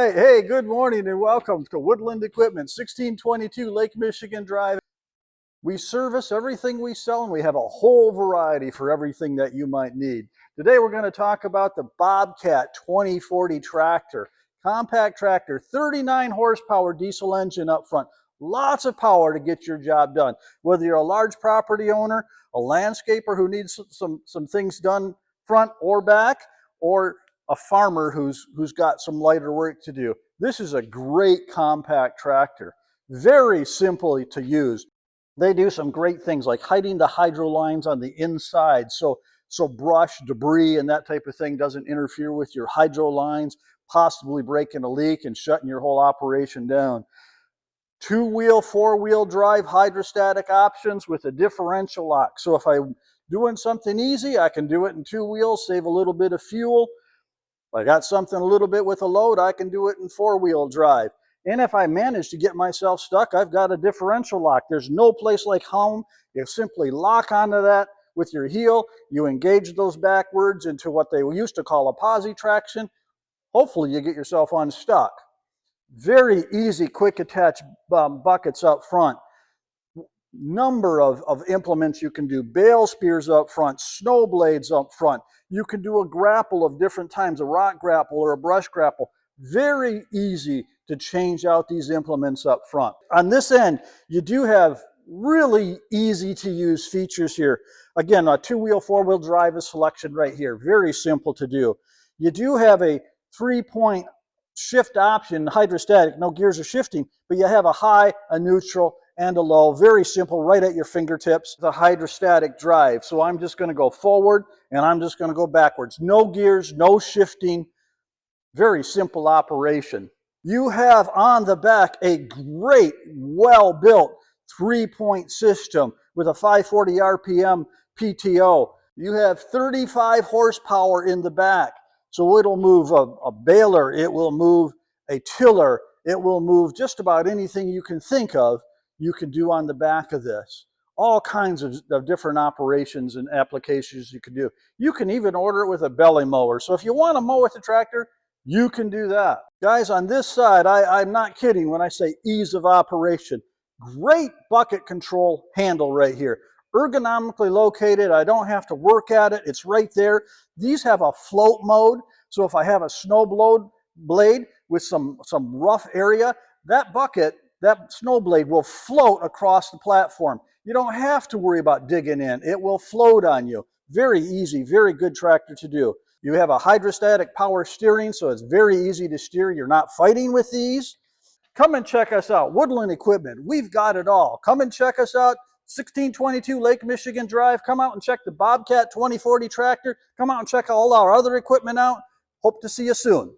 right. Hey, good morning and welcome to Woodland Equipment, 1622 Lake Michigan Drive. We service everything we sell and we have a whole variety for everything that you might need. Today we're going to talk about the Bobcat 2040 tractor. Compact tractor, 39 horsepower diesel engine up front. Lots of power to get your job done. Whether you're a large property owner, a landscaper who needs some things done front or back, or a farmer who's got some lighter work to do. This is a great compact tractor. Very simple to use. They do some great things like hiding the hydro lines on the inside so brush, debris, and that type of thing doesn't interfere with your hydro lines, possibly breaking a leak and shutting your whole operation down. Two-wheel, four-wheel drive hydrostatic options with a differential lock. So if I'm doing something easy, I can do it in two wheels, save a little bit of fuel. If I got something a little bit with a load, I can do it in four-wheel drive. And if I manage to get myself stuck, I've got a differential lock. There's no place like home. You simply lock onto that with your heel. You engage those backwards into what they used to call a posi traction. Hopefully you get yourself unstuck. Very easy, quick attach buckets up front. Number of implements you can do. Bale spears up front, snow blades up front. You can do a grapple of different times, a rock grapple or a brush grapple. Very easy to change out these implements up front. On this end, you do have really easy to use features here. Again, a two-wheel, four-wheel drive is selection right here. Very simple to do. You do have a 3-point shift option, hydrostatic, no gears are shifting, but you have a high, a neutral, and a low. Very simple, right at your fingertips. The hydrostatic drive. So I'm just going to go forward and I'm just going to go backwards. No gears, no shifting. Very simple operation. You have on the back a great, well-built 3-point system with a 540 RPM PTO. You have 35 horsepower in the back. So it'll move a baler, it will move a tiller, it will move just about anything you can think of you can do on the back of this. All kinds of different operations and applications you can do. You can even order it with a belly mower. So if you want to mow with the tractor, you can do that. Guys, on this side, I'm not kidding when I say ease of operation. Great bucket control handle right here. Ergonomically located. I don't have to work at it. It's right there. These have a float mode. So if I have a snow blade with some rough area, that bucket, that snow blade will float across the platform. You don't have to worry about digging in. It will float on you. Very easy, very good tractor to do. You have a hydrostatic power steering, so it's very easy to steer. You're not fighting with these. Come and check us out. Woodland Equipment. We've got it all. Come and check us out. 1622 Lake Michigan Drive. Come out and check the Bobcat 2040 tractor. Come out and check all our other equipment out. Hope to see you soon.